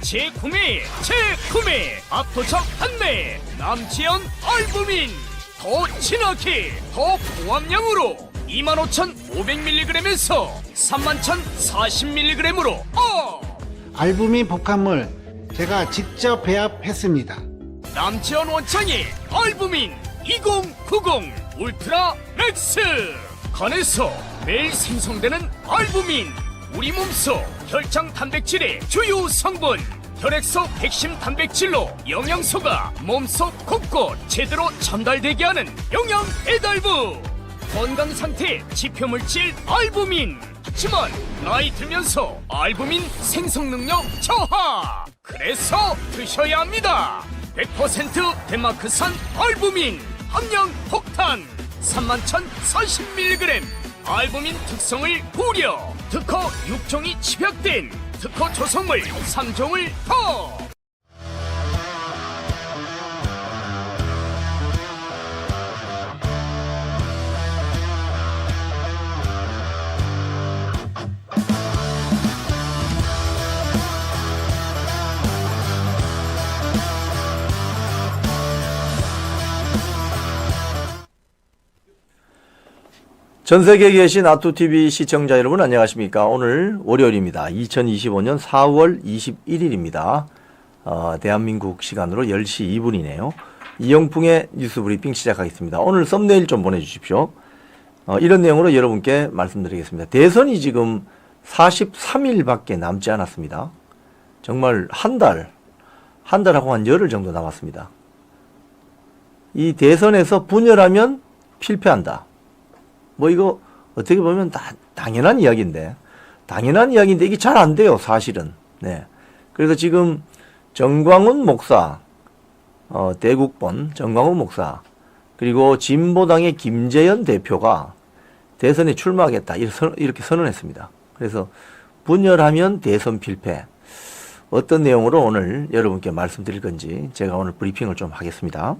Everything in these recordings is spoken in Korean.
재구매 압도적 판매 남지연 알부민 더 진하게 더 고함량으로 25,500mg에서 31,040mg으로 알부민 복합물 제가 직접 배합했습니다. 남지연 원장의 알부민 2090 울트라 맥스 간에서 매일 생성되는 알부민 우리 몸속 혈장 단백질의 주요 성분 혈액속 핵심 단백질로 영양소가 몸속 곳곳 제대로 전달되게 하는 영양 배달부 건강 상태 지표물질 알부민 하지만 나이 들면서 알부민 생성 능력 저하 그래서 드셔야 합니다 100% 덴마크산 알부민 함량 폭탄 31,040mg 알부민 특성을 고려 특허 6종이 집약된 특허 조성물 3종을 더 전세계에 계신 아투TV 시청자 여러분 안녕하십니까. 오늘 월요일입니다. 2025년 4월 21일입니다. 대한민국 시간으로 10시 2분이네요. 이영풍의 뉴스 브리핑 시작하겠습니다. 오늘 썸네일 좀 보내주십시오. 이런 내용으로 여러분께 말씀드리겠습니다. 대선이 지금 43일밖에 남지 않았습니다. 정말 한 달하고 한 열흘 정도 남았습니다. 이 대선에서 분열하면 필패한다. 뭐 이거 어떻게 보면 당연한 이야기인데 이게 잘 안 돼요, 사실은. 네. 그래서 지금 정광훈 목사, 대국본 정광훈 목사, 그리고 진보당의 김재현 대표가 대선에 출마하겠다 이렇게 선언했습니다. 그래서 분열하면 대선 필패. 어떤 내용으로 오늘 여러분께 말씀드릴 건지 제가 오늘 브리핑을 좀 하겠습니다.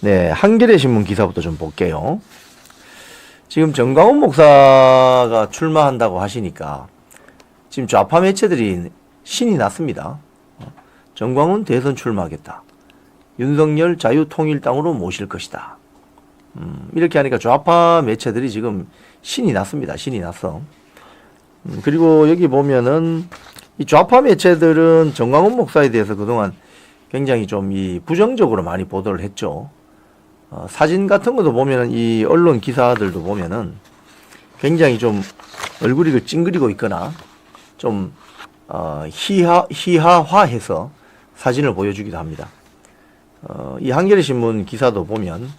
네, 한겨레 신문 기사부터 좀 볼게요. 지금 정광훈 목사가 출마한다고 하시니까 지금 좌파 매체들이 신이 났습니다. 정광훈 대선 출마하겠다. 윤석열 자유통일당으로 모실 것이다. 이렇게 하니까 좌파 매체들이 지금 신이 났습니다. 신이 났어. 그리고 여기 보면은 이 좌파 매체들은 정광훈 목사에 대해서 그동안 굉장히 좀 부정적으로 많이 보도를 했죠. 사진 같은 것도 보면은 이 언론 기사들도 보면은 굉장히 좀 얼굴이 찡그리고 있거나 좀 희화화해서 사진을 보여주기도 합니다. 이 한겨레 신문 기사도 보면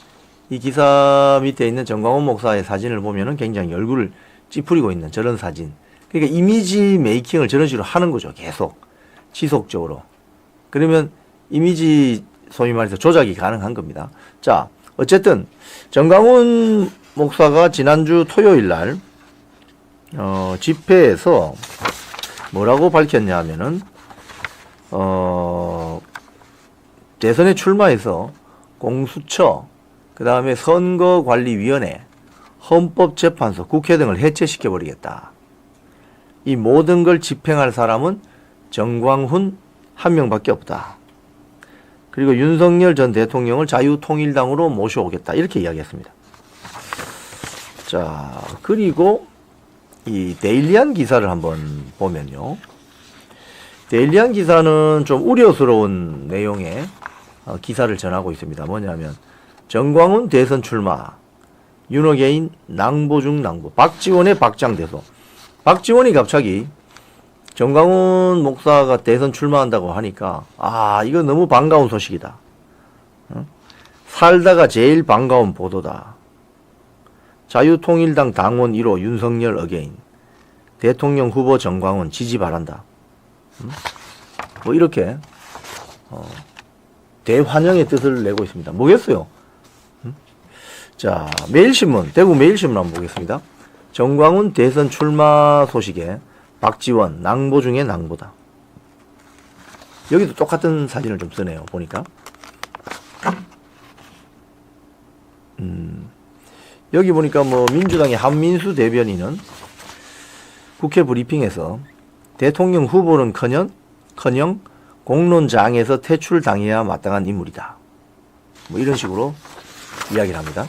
이 기사 밑에 있는 정광훈 목사의 사진을 보면은 굉장히 얼굴을 찌푸리고 있는 저런 사진. 그러니까 이미지 메이킹을 저런 식으로 하는 거죠. 계속 지속적으로. 그러면 이미지 소위 말해서 조작이 가능한 겁니다. 자, 어쨌든 정광훈 목사가 지난주 토요일 날 집회에서 뭐라고 밝혔냐 하면은 대선에 출마해서 공수처, 그 다음에 선거관리위원회, 헌법재판소, 국회 등을 해체시켜 버리겠다. 이 모든 걸 집행할 사람은 정광훈 한 명밖에 없다. 그리고 윤석열 전 대통령을 자유통일당으로 모셔오겠다. 이렇게 이야기했습니다. 자, 그리고 이 데일리안 기사를 한번 보면요. 데일리안 기사는 좀 우려스러운 내용의 기사를 전하고 있습니다. 뭐냐면 정광훈 대선 출마, 윤호개인 낭보 중 낭보, 박지원의 박장대소. 박지원이 갑자기 정광훈 목사가 대선 출마한다고 하니까 이거 너무 반가운 소식이다. 살다가 제일 반가운 보도다. 자유통일당 당원 1호 윤석열 어게인, 대통령 후보 정광훈 지지 바란다. 뭐 이렇게 대환영의 뜻을 내고 있습니다. 뭐겠어요? 자, 매일신문, 대구 매일신문 한번 보겠습니다. 정광훈 대선 출마 소식에 박지원 낭보 중에 낭보다. 여기도 똑같은 사진을 좀 쓰네요. 보니까 여기 보니까 뭐 민주당의 한민수 대변인은 국회 브리핑에서 대통령 후보는커녕 커녕 공론장에서 퇴출당해야 마땅한 인물이다. 뭐 이런 식으로 이야기를 합니다.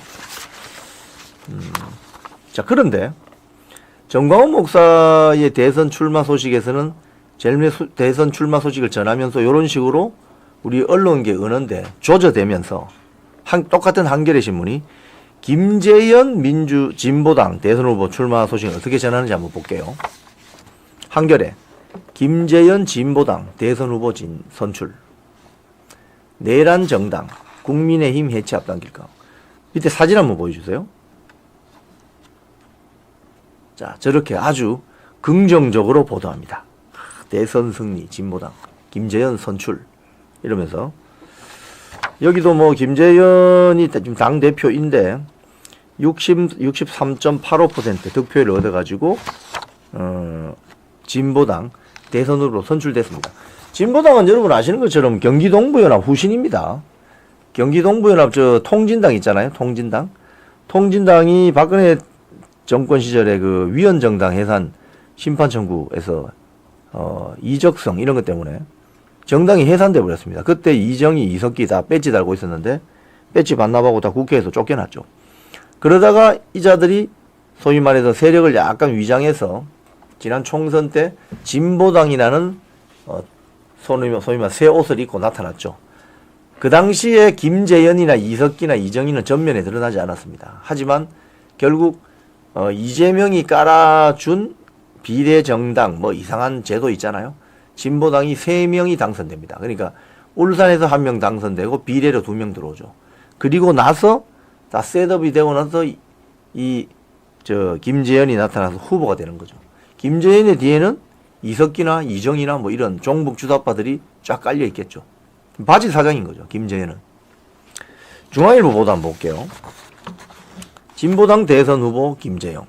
자, 그런데 정광훈 목사의 대선 출마 소식에서는 대선 출마 소식을 전하면서 이런 식으로 우리 언론계 은원대 조져대면서 똑같은 한겨레 신문이 김재현 진보당 대선 후보 출마 소식을 어떻게 전하는지 한번 볼게요. 한겨레 김재현 진보당 대선 후보 선출, 내란 정당 국민의힘 해체 앞당길까. 밑에 사진 한번 보여주세요. 자, 저렇게 아주 긍정적으로 보도합니다. 대선 승리 진보당 김재현 선출 이러면서, 여기도 뭐 김재현이 지금 당 대표인데 63.85% 득표율을 얻어가지고 진보당 대선 후보로 선출됐습니다. 진보당은 여러분 아시는 것처럼 경기 동부연합 후신입니다. 경기 동부연합 통진당 있잖아요. 통진당이 박근혜 정권 시절에 그 위헌정당 해산 심판 청구에서 이적성 이런 것 때문에 정당이 해산돼 버렸습니다. 그때 이정희, 이석기 다 배지 달고 있었는데 배지 반납하고 다 국회에서 쫓겨났죠. 그러다가 이자들이 소위 말해서 세력을 약간 위장해서 지난 총선 때 진보당이라는 소위 말해 새 옷을 입고 나타났죠. 그 당시에 김재현이나 이석기나 이정희는 전면에 드러나지 않았습니다. 하지만 결국 이재명이 깔아준 비례정당 뭐 이상한 제도 있잖아요. 진보당이 3명이 당선됩니다. 그러니까 울산에서 1명 당선되고 비례로 2명 들어오죠. 그리고 나서 다 셋업이 되고 나서 김재현이 나타나서 후보가 되는 거죠. 김재현의 뒤에는 이석기나 이정희나 뭐 이런 종북 주사파들이 쫙 깔려 있겠죠. 바지 사장인 거죠, 김재현은. 중앙일보 보도 한번 볼게요. 진보당 대선 후보 김재영.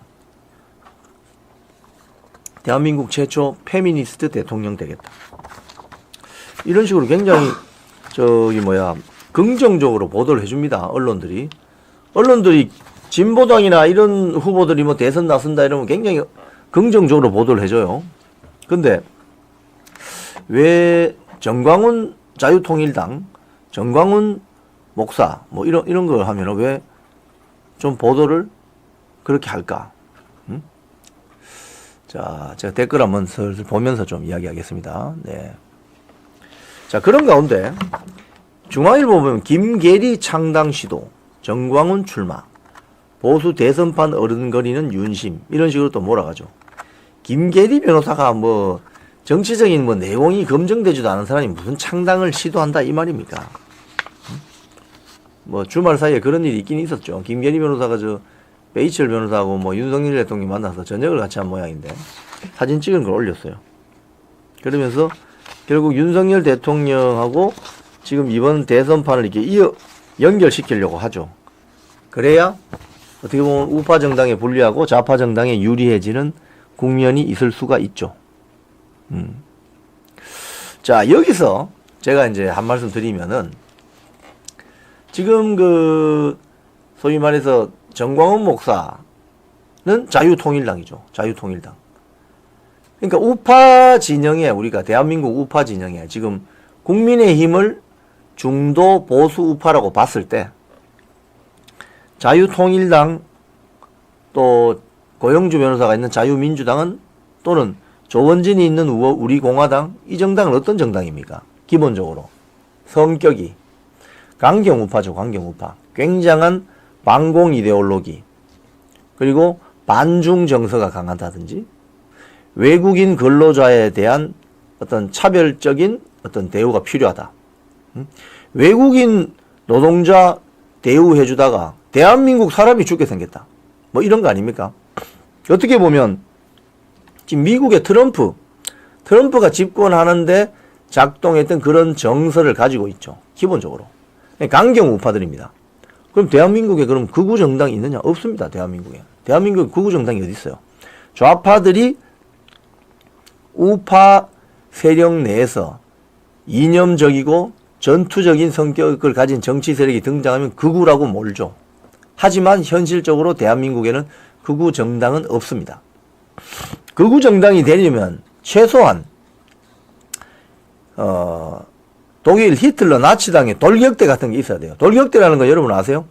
대한민국 최초 페미니스트 대통령 되겠다. 이런 식으로 굉장히 긍정적으로 보도를 해줍니다. 언론들이 진보당이나 이런 후보들이 뭐 대선 나선다 이러면 굉장히 긍정적으로 보도를 해줘요. 근데 왜 정광훈 자유통일당, 정광훈 목사 뭐 이런 걸 하면 왜 좀 보도를 그렇게 할까? 자, 제가 댓글 한번 슬슬 보면서 좀 이야기하겠습니다. 네. 자, 그런 가운데 중앙일보 보면 김계리 창당 시도, 정광훈 출마, 보수 대선판 어른거리는 윤심 이런 식으로 또 몰아가죠. 김계리 변호사가 뭐 정치적인 뭐 내용이 검증되지도 않은 사람이 무슨 창당을 시도한다 이 말입니까? 뭐 주말 사이에 그런 일이 있긴 있었죠. 김계리 변호사가 베이철 변호사하고 뭐 윤석열 대통령이 만나서 저녁을 같이 한 모양인데 사진 찍은 걸 올렸어요. 그러면서 결국 윤석열 대통령하고 지금 이번 대선판을 이렇게 연결시키려고 하죠. 그래야 어떻게 보면 우파 정당에 불리하고 좌파 정당에 유리해지는 국면이 있을 수가 있죠. 자, 여기서 제가 이제 한 말씀 드리면은 지금 소위 말해서 정광훈 목사는 자유통일당이죠. 자유통일당. 그러니까 우파 진영에, 우리가 대한민국 우파 진영에 지금 국민의힘을 중도 보수 우파라고 봤을 때 자유통일당 또 고영주 변호사가 있는 자유민주당은 또는 조원진이 있는 우리공화당 이 정당은 어떤 정당입니까? 기본적으로 성격이 강경우파죠. 강경우파. 굉장한 반공 이데올로기 그리고 반중 정서가 강하다든지 외국인 근로자에 대한 어떤 차별적인 어떤 대우가 필요하다. 외국인 노동자 대우해주다가 대한민국 사람이 죽게 생겼다. 뭐 이런 거 아닙니까? 어떻게 보면 지금 미국의 트럼프가 집권하는데 작동했던 그런 정서를 가지고 있죠. 기본적으로. 강경 우파들입니다. 그럼 대한민국에 그럼 극우 정당이 있느냐? 없습니다. 대한민국에. 대한민국에 극우 정당이 어디 있어요? 좌파들이 우파 세력 내에서 이념적이고 전투적인 성격을 가진 정치 세력이 등장하면 극우라고 몰죠. 하지만 현실적으로 대한민국에는 극우 정당은 없습니다. 극우 정당이 되려면 최소한 독일 히틀러 나치당의 돌격대 같은 게 있어야 돼요. 돌격대라는 거 여러분 아세요?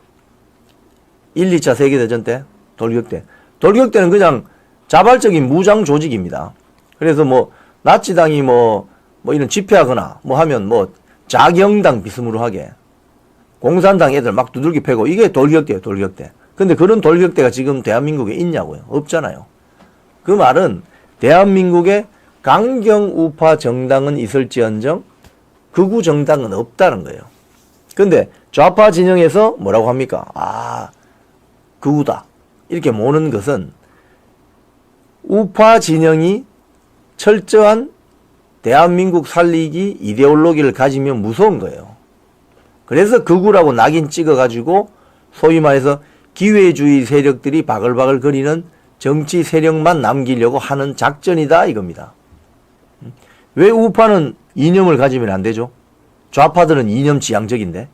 1, 2차 세계대전 때 돌격대. 돌격대는 그냥 자발적인 무장 조직입니다. 그래서 뭐 나치당이 뭐 이런 집회하거나 뭐 하면 뭐 자경당 비스무로 하게 공산당 애들 막 두들기 패고 이게 돌격대예요, 돌격대. 근데 그런 돌격대가 지금 대한민국에 있냐고요? 없잖아요. 그 말은 대한민국에 강경 우파 정당은 있을지언정 극우 정당은 없다는 거예요. 근데 좌파 진영에서 뭐라고 합니까? 아, 극우다. 이렇게 모는 것은 우파 진영이 철저한 대한민국 살리기 이데올로기를 가지면 무서운 거예요. 그래서 극우라고 낙인 찍어가지고 소위 말해서 기회주의 세력들이 바글바글 거리는 정치 세력만 남기려고 하는 작전이다 이겁니다. 왜 우파는 이념을 가지면 안 되죠? 좌파들은 이념 지향적인데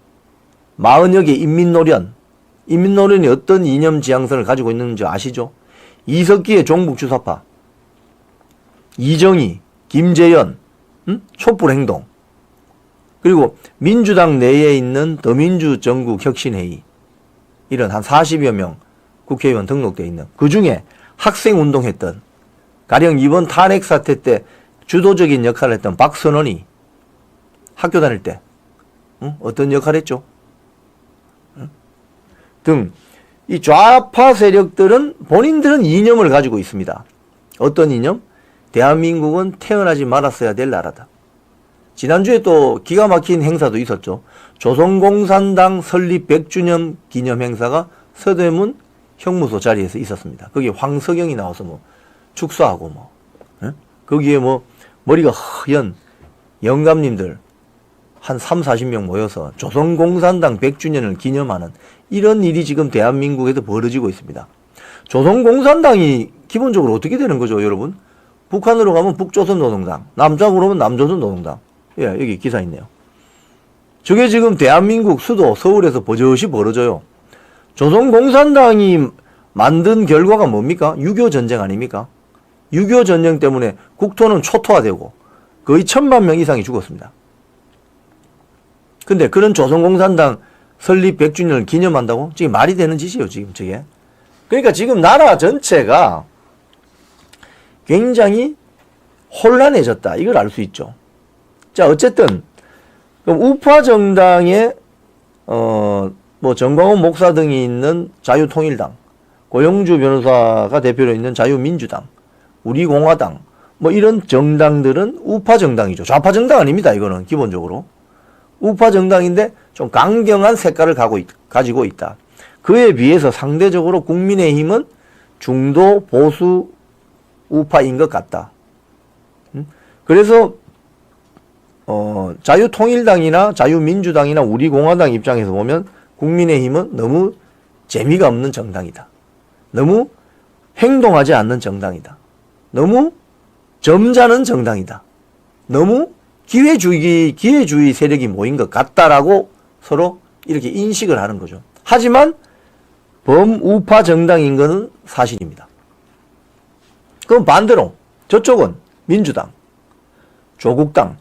40여 개 인민노련이 어떤 이념 지향선을 가지고 있는지 아시죠? 이석기의 종북주사파, 이정희, 김재현, 촛불행동, 그리고 민주당 내에 있는 더민주 전국혁신회의 이런 한 40여 명 국회의원 등록되어 있는 그 중에 학생운동했던 가령 이번 탄핵 사태 때 주도적인 역할을 했던 박선원이 학교 다닐 때 어떤 역할을 했죠? 등 이 좌파 세력들은 본인들은 이념을 가지고 있습니다. 어떤 이념? 대한민국은 태어나지 말았어야 될 나라다. 지난주에 또 기가 막힌 행사도 있었죠. 조선공산당 설립 100주년 기념 행사가 서대문 형무소 자리에서 있었습니다. 거기에 황석영이 나와서 뭐 축사하고 뭐 거기에 뭐 머리가 허연 영감님들 한 3, 40명 모여서 조선공산당 100주년을 기념하는 이런 일이 지금 대한민국에도 벌어지고 있습니다. 조선공산당이 기본적으로 어떻게 되는 거죠, 여러분? 북한으로 가면 북조선노동당, 남쪽으로 가면 남조선노동당. 예, 여기 기사 있네요. 저게 지금 대한민국 수도 서울에서 버젓이 벌어져요. 조선공산당이 만든 결과가 뭡니까? 6.25 전쟁 아닙니까? 6.25 전쟁 때문에 국토는 초토화되고 거의 1000만 명 이상이 죽었습니다. 근데 그런 조선공산당 설립 100주년을 기념한다고? 지금 말이 되는 짓이에요, 지금 저게. 그러니까 지금 나라 전체가 굉장히 혼란해졌다. 이걸 알 수 있죠. 자, 어쨌든 그럼 우파 정당의 뭐 정광훈 목사 등이 있는 자유통일당, 고영주 변호사가 대표로 있는 자유민주당, 우리공화당 뭐 이런 정당들은 우파 정당이죠. 좌파 정당 아닙니다. 이거는 기본적으로 우파 정당인데 좀 강경한 색깔을 가지고 있다. 그에 비해서 상대적으로 국민의힘은 중도 보수 우파인 것 같다. 그래서 자유통일당이나 자유민주당이나 우리공화당 입장에서 보면 국민의힘은 너무 재미가 없는 정당이다. 너무 행동하지 않는 정당이다. 너무 점잖은 정당이다. 너무 기회주의 세력이 모인 것 같다라고 서로 이렇게 인식을 하는 거죠. 하지만 범우파 정당인 것은 사실입니다. 그럼 반대로 저쪽은 민주당, 조국당,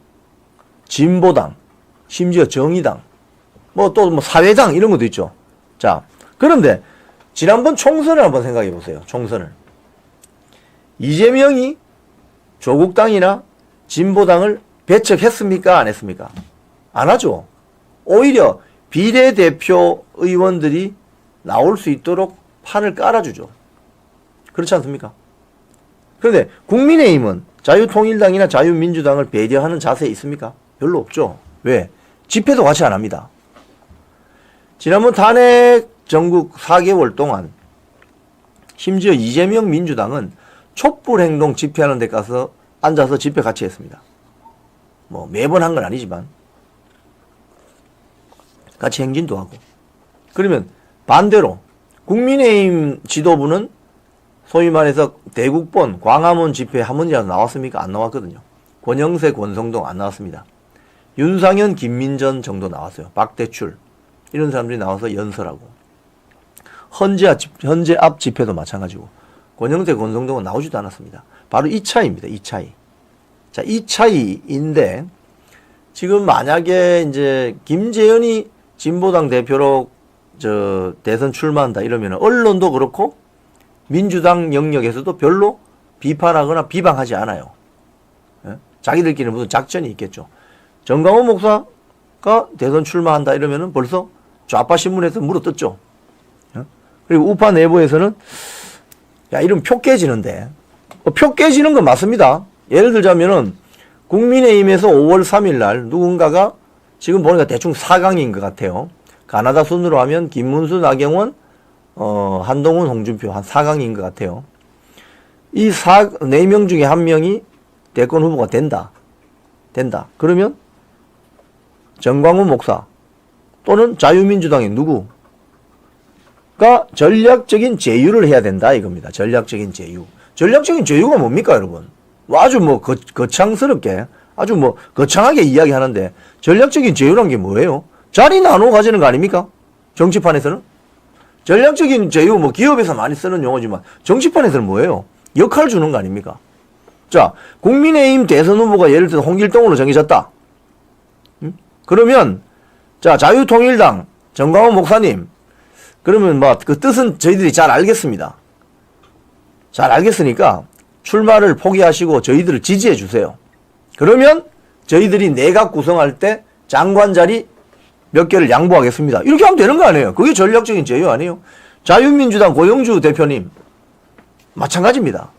진보당, 심지어 정의당, 뭐 또 뭐 사회당 이런 것도 있죠. 자, 그런데 지난번 총선을 한번 생각해 보세요. 총선을. 이재명이 조국당이나 진보당을 배척했습니까? 안 했습니까? 안 하죠. 오히려 비례대표 의원들이 나올 수 있도록 판을 깔아주죠. 그렇지 않습니까? 그런데 국민의힘은 자유통일당이나 자유민주당을 배려하는 자세에 있습니까? 별로 없죠. 왜? 집회도 같이 안 합니다. 지난번 탄핵 전국 4개월 동안 심지어 이재명 민주당은 촛불행동 집회하는 데 가서 앉아서 집회 같이 했습니다. 뭐 매번 한 건 아니지만 같이 행진도 하고. 그러면 반대로 국민의힘 지도부는 소위 말해서 대국본 광화문 집회 한 번이라도 나왔습니까? 안 나왔거든요. 권영세, 권성동 안 나왔습니다. 윤상현, 김민전 정도 나왔어요. 박대출 이런 사람들이 나와서 연설하고. 헌재 앞 집회도 마찬가지고. 권영세, 권성동은 나오지도 않았습니다. 바로 이 차이입니다. 이 차이. 자, 이 차이인데 지금 만약에 이제 김재현이 진보당 대표로 대선 출마한다 이러면 언론도 그렇고 민주당 영역에서도 별로 비판하거나 비방하지 않아요. 예? 자기들끼리 무슨 작전이 있겠죠. 정광훈 목사가 대선 출마한다 이러면은 벌써 좌파 신문에서 물어뜯죠. 예? 그리고 우파 내부에서는 야, 이러면 표 깨지는데. 표 깨지는 건 맞습니다. 예를 들자면은 국민의힘에서 5월 3일 날 누군가가 지금 보니까 대충 4강인 것 같아요. 가나다 순으로 하면 김문수, 나경원, 한동훈, 홍준표 한 4강인 것 같아요. 이 4명 중에 한 명이 대권 후보가 된다. 그러면 정광훈 목사 또는 자유민주당의 누구가 전략적인 제휴를 해야 된다 이겁니다. 전략적인 제휴. 전략적인 제휴가 뭡니까 여러분? 아주 뭐 거창스럽게 아주 뭐 거창하게 이야기하는데 전략적인 제휴란 게 뭐예요? 자리 나누어 가지는 거 아닙니까? 정치판에서는? 전략적인 제휴 뭐 기업에서 많이 쓰는 용어지만 정치판에서는 뭐예요? 역할 주는 거 아닙니까? 자, 국민의힘 대선 후보가 예를 들어 홍길동으로 정해졌다. 그러면 자, 자유통일당 정광훈 목사님 그러면 뭐 그 뜻은 저희들이 잘 알겠습니다. 잘 알겠으니까 출마를 포기하시고 저희들을 지지해 주세요. 그러면 저희들이 내각 구성할 때 장관 자리 몇 개를 양보하겠습니다. 이렇게 하면 되는 거 아니에요? 그게 전략적인 제휴 아니에요? 자유민주당 고영주 대표님 마찬가지입니다.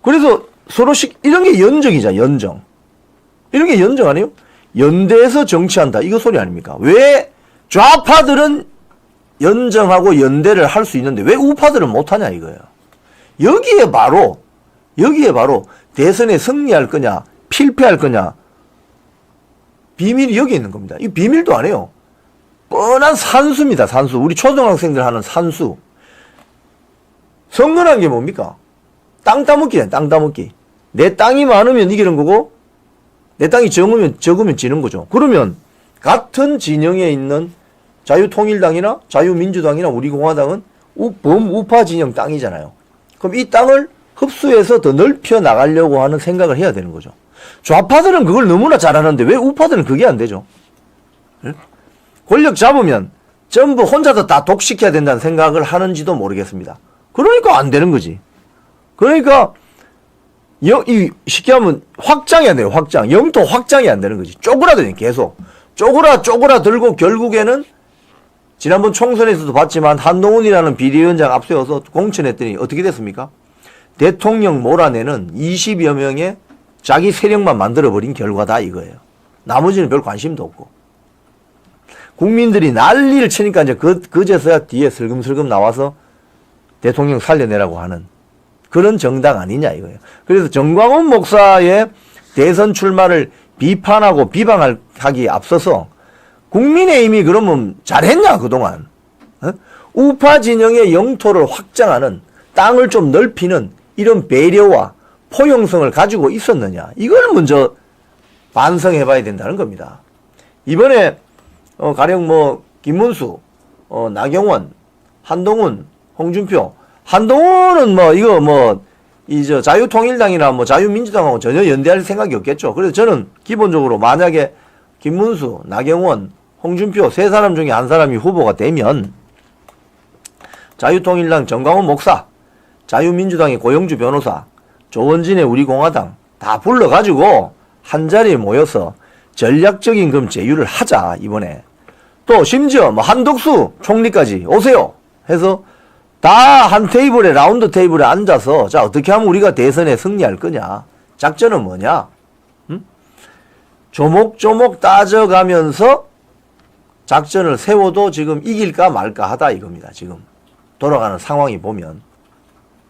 그래서 서로씩 이런 게 연정이자 연정. 이런 게 연정 아니에요? 연대에서 정치한다. 이거 소리 아닙니까? 왜 좌파들은 연정하고 연대를 할 수 있는데 왜 우파들은 못하냐 이거예요. 여기에 바로 대선에 승리할 거냐 필패할 거냐 비밀이 여기 있는 겁니다. 이 비밀도 아니에요. 뻔한 산수입니다. 산수. 우리 초등학생들 하는 산수. 선거란 게 뭡니까? 땅 따먹기잖아요. 땅 따먹기. 내 땅이 많으면 이기는 거고 내 땅이 적으면 지는 거죠. 그러면 같은 진영에 있는 자유통일당이나 자유민주당이나 우리공화당은 범우파 진영 땅이잖아요. 그럼 이 땅을 흡수해서 더 넓혀 나가려고 하는 생각을 해야 되는 거죠. 좌파들은 그걸 너무나 잘하는데 왜 우파들은 그게 안 되죠? 네? 권력 잡으면 전부 혼자서 다 독식해야 된다는 생각을 하는지도 모르겠습니다. 그러니까 안 되는 거지. 그러니까 쉽게 하면 확장이 안 돼요. 확장. 영토 확장이 안 되는 거지. 쪼그라드니 계속. 쪼그라 들고 결국에는 지난번 총선에서도 봤지만 한동훈이라는 비대위원장 앞세워서 공천했더니 어떻게 됐습니까? 대통령 몰아내는 20여 명의 자기 세력만 만들어버린 결과다 이거예요. 나머지는 별 관심도 없고. 국민들이 난리를 치니까 이제 그제서야 뒤에 슬금슬금 나와서 대통령 살려내라고 하는 그런 정당 아니냐 이거예요. 그래서 정광훈 목사의 대선 출마를 비판하고 비방하기에 앞서서 국민의힘이 그러면 잘했냐 그동안 우파 진영의 영토를 확장하는 땅을 좀 넓히는 이런 배려와 포용성을 가지고 있었느냐 이걸 먼저 반성해 봐야 된다는 겁니다. 이번에 가령 뭐 김문수, 나경원, 한동훈, 홍준표 한동훈은 뭐 이거 뭐 이 자유통일당이나 뭐 자유민주당하고 전혀 연대할 생각이 없겠죠. 그래서 저는 기본적으로 만약에 김문수, 나경원, 홍준표 세 사람 중에 한 사람이 후보가 되면 자유통일당 정광훈 목사, 자유민주당의 고영주 변호사, 조원진의 우리공화당 다 불러가지고 한 자리에 모여서 전략적인 그럼 제휴를 하자 이번에. 또 심지어 뭐 한덕수 총리까지 오세요 해서 다 한 테이블에 라운드 테이블에 앉아서 자 어떻게 하면 우리가 대선에 승리할 거냐 작전은 뭐냐 조목조목 따져가면서 작전을 세워도 지금 이길까 말까 하다 이겁니다. 지금 돌아가는 상황이 보면.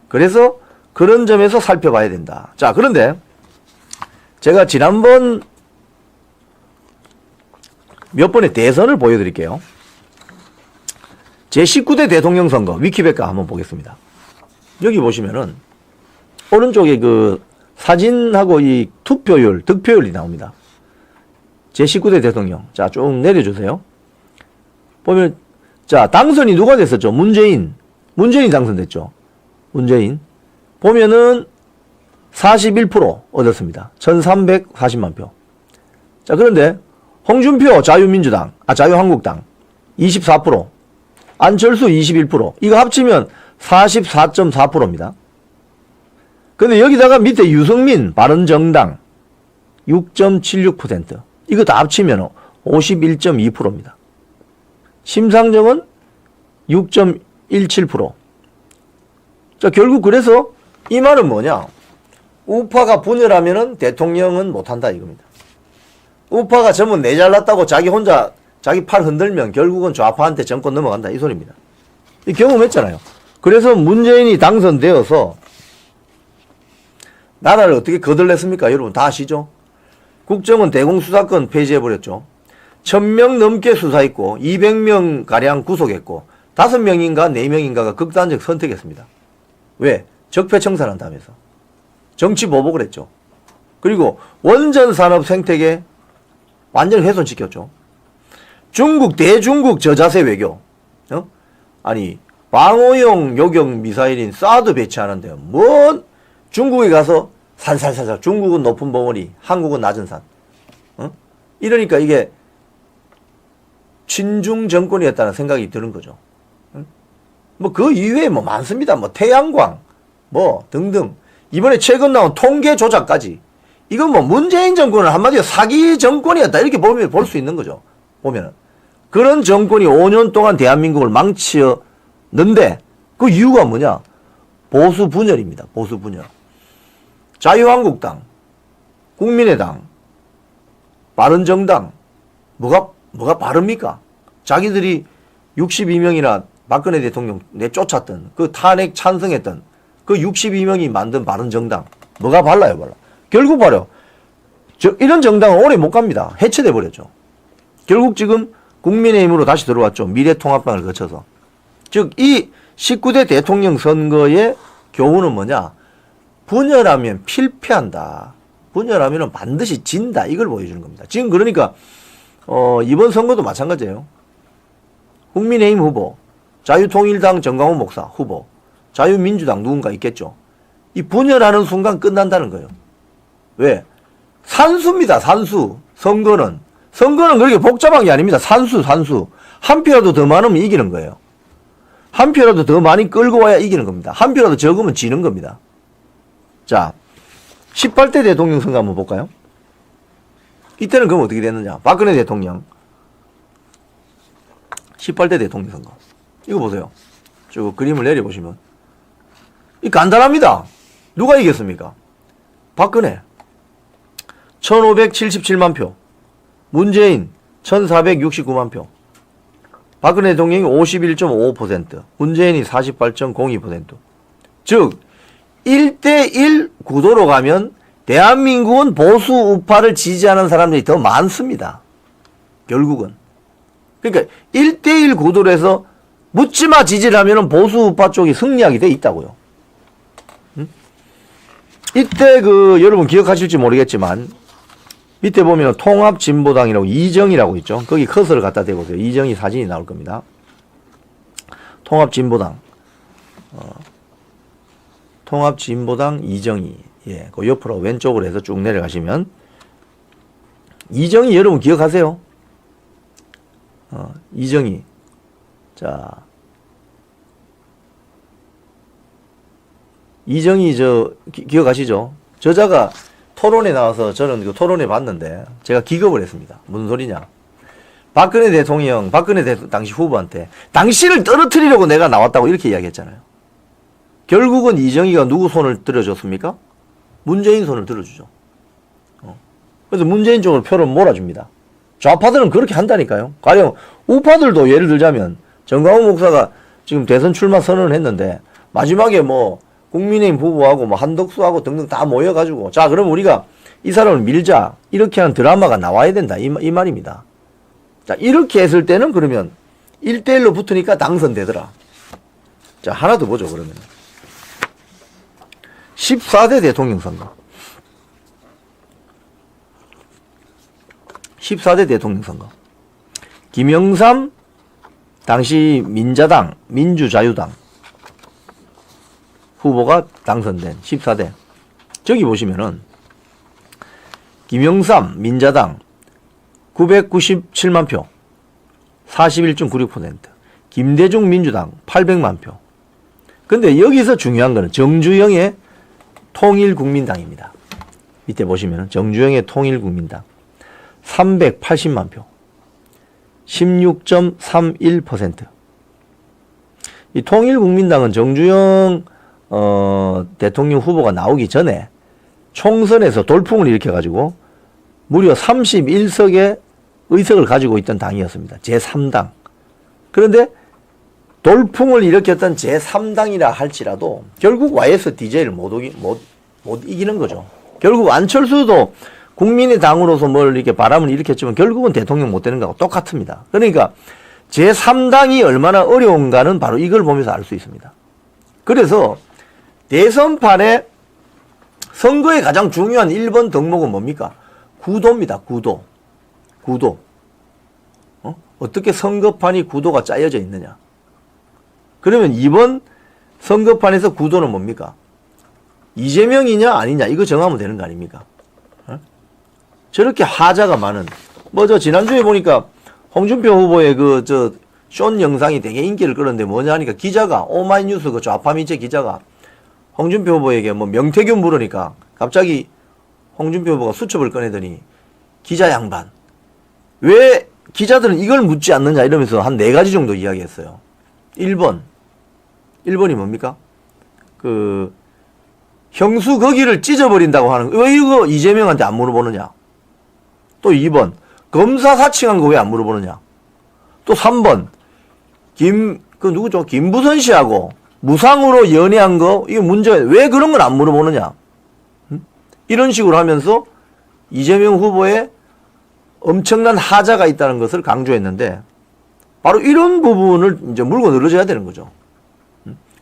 그래서 그런 점에서 살펴봐야 된다. 자, 그런데 제가 지난번 몇 번의 대선을 보여드릴게요. 제19대 대통령 선거 위키백과 한번 보겠습니다. 여기 보시면은 오른쪽에 그 사진하고 이 투표율, 득표율이 나옵니다. 제19대 대통령. 자, 쭉 내려주세요. 보면, 자, 당선이 누가 됐었죠? 문재인이 당선됐죠. 문재인. 보면은 41% 얻었습니다. 1340만 표. 자, 그런데 홍준표 자유한국당 24%, 안철수 21%, 이거 합치면 44.4%입니다. 근데 여기다가 밑에 유승민 바른정당 6.76%, 이거 다 합치면 51.2%입니다. 심상정은 6.17%. 자, 결국 그래서 이 말은 뭐냐? 우파가 분열하면은 대통령은 못한다 이겁니다. 우파가 전부 내잘났다고 자기 혼자 자기 팔 흔들면 결국은 좌파한테 정권 넘어간다 이 소리입니다. 이 경험했잖아요. 그래서 문재인이 당선되어서 나라를 어떻게 거들냈습니까? 여러분 다 아시죠? 국정원 대공수사권 폐지해버렸죠. 1000명 넘게 수사했고 200명 가량 구속했고 5명인가 4명인가가 극단적 선택했습니다. 왜? 적폐청산한다면서. 정치 보복을 했죠. 그리고 원전 산업 생태계 완전히 훼손시켰죠. 대중국 저자세 외교. 아니 방어용 요격 미사일인 사드 배치하는데 뭔 중국에 가서 살살살살 중국은 높은 벙어리, 한국은 낮은 산. 이러니까 이게 친중 정권이었다는 생각이 드는 거죠. 뭐 그 이외에 뭐 많습니다. 뭐 태양광 뭐 등등. 이번에 최근 나온 통계 조작까지. 이건 뭐 문재인 정권은 한마디로 사기 정권이었다 이렇게 볼 수 있는 거죠. 보면은 그런 정권이 5년 동안 대한민국을 망치었는데 그 이유가 뭐냐? 보수 분열입니다. 보수 분열. 자유한국당, 국민의당, 바른정당 뭐가 바릅니까? 자기들이 62명이나 박근혜 대통령 내쫓았던 그 탄핵 찬성했던 그 62명이 만든 바른정당 뭐가 발라요? 결국 봐요. 이런 정당은 오래 못 갑니다. 해체돼 버렸죠. 결국 지금 국민의힘으로 다시 들어왔죠. 미래통합당을 거쳐서. 즉 이 19대 대통령 선거의 교훈은 뭐냐? 분열하면 필패한다. 분열하면 반드시 진다. 이걸 보여주는 겁니다. 지금 그러니까 이번 선거도 마찬가지예요. 국민의힘 후보, 자유통일당 정강훈 목사 후보, 자유민주당 누군가 있겠죠. 이 분열하는 순간 끝난다는 거예요. 왜? 산수입니다. 산수. 선거는 그렇게 복잡한 게 아닙니다. 산수. 한 표라도 더 많으면 이기는 거예요. 한 표라도 더 많이 끌고 와야 이기는 겁니다. 한 표라도 적으면 지는 겁니다. 자, 18대 대통령 선거 한번 볼까요? 이때는 그럼 어떻게 됐느냐? 박근혜 대통령 18대 대통령 선거. 이거 보세요. 쭉 그림을 내려보시면 이 간단합니다. 누가 이겼습니까? 박근혜 1577만 표, 문재인 1469만 표, 박근혜 대통령이 51.55%, 문재인이 48.02%. 즉 1대1 구도로 가면 대한민국은 보수 우파를 지지하는 사람들이 더 많습니다. 결국은. 그러니까 1대1 구도로 해서 묻지마 지지를 하면 보수 우파 쪽이 승리하게 돼 있다고요. 이때 여러분 기억하실지 모르겠지만 밑에 보면 통합진보당이라고 이정희라고 있죠. 거기 커서를 갖다 대보세요. 이정희 사진이 나올 겁니다. 통합진보당. 통합진보당 이정희. 예, 그 옆으로 왼쪽으로 해서 쭉 내려가시면 이정희 여러분 기억하세요? 이정희. 자. 이정희 기억하시죠? 저자가 토론에 나와서 저는 그 토론에 봤는데 제가 기겁을 했습니다. 무슨 소리냐? 박근혜 당시 후보한테 당신을 떨어뜨리려고 내가 나왔다고 이렇게 이야기했잖아요. 결국은 이정희가 누구 손을 들어줬습니까? 문재인 손을 들어주죠. 그래서 문재인 쪽으로 표를 몰아줍니다. 좌파들은 그렇게 한다니까요. 가령 우파들도 예를 들자면 정강훈 목사가 지금 대선 출마 선언을 했는데 마지막에 뭐 국민의힘 후보하고 뭐 한덕수하고 등등 다 모여가지고 자 그럼 우리가 이 사람을 밀자 이렇게 하는 드라마가 나와야 된다 이 말입니다. 자 이렇게 했을 때는 그러면 1대1로 붙으니까 당선되더라. 자 하나 더 보죠. 그러면 14대 대통령 선거. 14대 대통령 선거. 김영삼 당시 민자당 민주자유당 후보가 당선된 14대. 저기 보시면은 김영삼 민자당 997만 표, 41.96%. 김대중 민주당 800만 표. 근데 여기서 중요한 거는 정주영의 통일국민당입니다. 밑에 보시면 정주영의 통일국민당 380만 표, 16.31%. 이 통일국민당은 정주영 대통령 후보가 나오기 전에 총선에서 돌풍을 일으켜가지고 무려 31석의 의석을 가지고 있던 당이었습니다. 제3당. 그런데 돌풍을 일으켰던 제3당이라 할지라도 결국 YSDJ를 못 이기는 거죠. 결국 안철수도 국민의 당으로서 뭘 이렇게 바람을 일으켰지만 결국은 대통령 못 되는 거하고 똑같습니다. 그러니까 제3당이 얼마나 어려운가는 바로 이걸 보면서 알 수 있습니다. 그래서 대선판에 선거의 가장 중요한 1번 덕목은 뭡니까? 구도입니다. 구도. 어떻게 선거판이 구도가 짜여져 있느냐. 그러면 이번 선거판에서 구도는 뭡니까? 이재명이냐 아니냐 이거 정하면 되는 거 아닙니까? 저렇게 하자가 많은 저 지난주에 보니까 홍준표 후보의 쇼 영상이 되게 인기를 끌었는데 뭐냐 하니까 기자가 오마이뉴스 그 좌파 미체 기자가 홍준표 후보에게 명태균 물으니까 갑자기 홍준표 후보가 수첩을 꺼내더니 기자 양반 왜 기자들은 이걸 묻지 않느냐 이러면서 한 4가지 정도 이야기했어요. 1번이 뭡니까? 형수 거기를 찢어버린다고 하는 거. 왜 이거 이재명한테 안 물어보느냐? 또 2번. 검사 사칭한 거 왜 안 물어보느냐? 또 3번. 누구죠? 김부선 씨하고 무상으로 연애한 거, 이게 문제야. 왜 그런 걸 안 물어보느냐? 이런 식으로 하면서 이재명 후보의 엄청난 하자가 있다는 것을 강조했는데, 바로 이런 부분을 이제 물고 늘어져야 되는 거죠.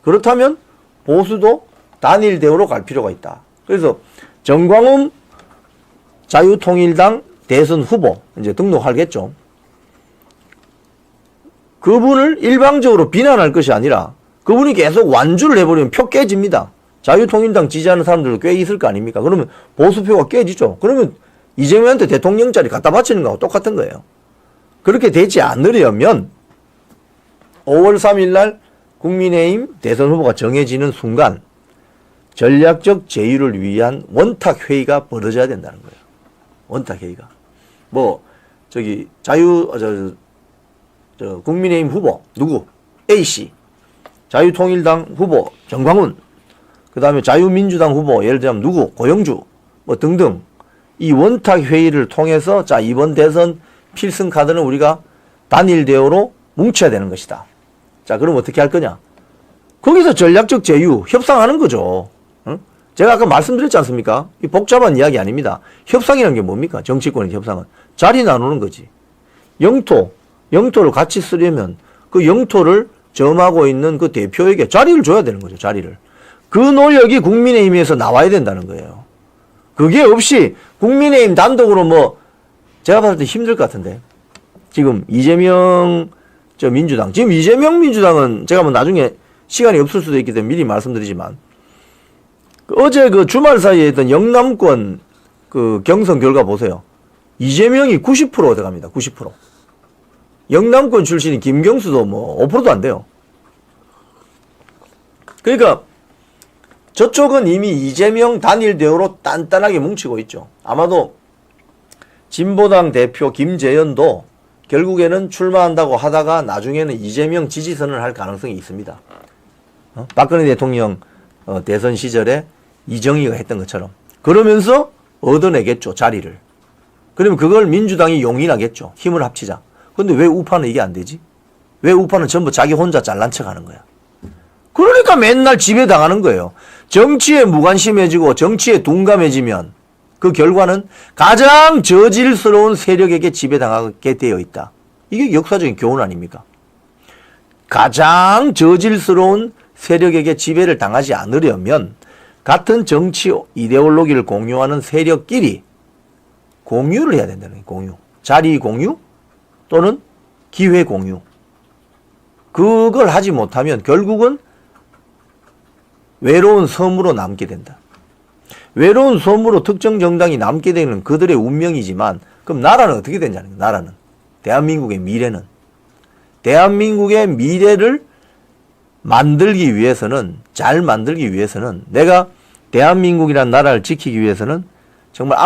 그렇다면 보수도 단일 대우로 갈 필요가 있다. 그래서 정광훈 자유통일당 대선 후보 이제 등록하겠죠. 그분을 일방적으로 비난할 것이 아니라 그분이 계속 완주를 해버리면 표 깨집니다. 자유통일당 지지하는 사람들도 꽤 있을 거 아닙니까? 그러면 보수표가 깨지죠. 그러면 이재명한테 대통령 자리 갖다 바치는 거하고 똑같은 거예요. 그렇게 되지 않으려면 5월 3일 날 국민의힘 대선 후보가 정해지는 순간 전략적 제휴를 위한 원탁회의가 벌어져야 된다는 거예요. 원탁회의가. 국민의힘 후보, 누구? A씨. 자유통일당 후보, 정광훈. 그 다음에 자유민주당 후보, 예를 들면 누구? 고영주. 등등. 이 원탁회의를 통해서, 이번 대선 필승카드는 우리가 단일 대우로 뭉쳐야 되는 것이다. 자, 그럼 어떻게 할 거냐? 거기서 전략적 제휴, 협상하는 거죠. 응? 제가 아까 말씀드렸지 않습니까? 이 복잡한 이야기 아닙니다. 협상이라는 게 뭡니까? 정치권의 협상은. 자리 나누는 거지. 영토를 같이 쓰려면 그 영토를 점하고 있는 그 대표에게 자리를 줘야 되는 거죠. 자리를. 그 노력이 국민의힘에서 나와야 된다는 거예요. 그게 없이 국민의힘 단독으로 제가 봤을 때 힘들 것 같은데. 지금 이재명 민주당. 지금 이재명 민주당은 제가 나중에 시간이 없을 수도 있기 때문에 미리 말씀드리지만 어제 주말 사이에 했던 영남권 경선 결과 보세요. 이재명이 90% 들어갑니다. 90%. 영남권 출신인 김경수도 5%도 안 돼요. 그러니까 저쪽은 이미 이재명 단일 대우로 단단하게 뭉치고 있죠. 아마도 진보당 대표 김재현도 결국에는 출마한다고 하다가 나중에는 이재명 지지선을 할 가능성이 있습니다. 박근혜 대통령 대선 시절에 이정희가 했던 것처럼. 그러면서 얻어내겠죠. 자리를. 그러면 그걸 민주당이 용인하겠죠. 힘을 합치자. 근데 왜 우파는 이게 안 되지? 왜 우파는 전부 자기 혼자 잘난 척 하는 거야? 그러니까 맨날 지배당하는 거예요. 정치에 무관심해지고 정치에 둔감해지면 그 결과는 가장 저질스러운 세력에게 지배당하게 되어 있다. 이게 역사적인 교훈 아닙니까? 가장 저질스러운 세력에게 지배를 당하지 않으려면 같은 정치 이데올로기를 공유하는 세력끼리 공유를 해야 된다는 거예요. 공유. 자리 공유 또는 기회 공유. 그걸 하지 못하면 결국은 외로운 섬으로 남게 된다. 외로운 섬으로 특정 정당이 남게 되는 그들의 운명이지만 그럼 나라는 어떻게 되냐는 거예요. 나라는. 대한민국의 미래는. 대한민국의 미래를 만들기 위해서는, 잘 만들기 위해서는, 내가 대한민국이라는 나라를 지키기 위해서는 정말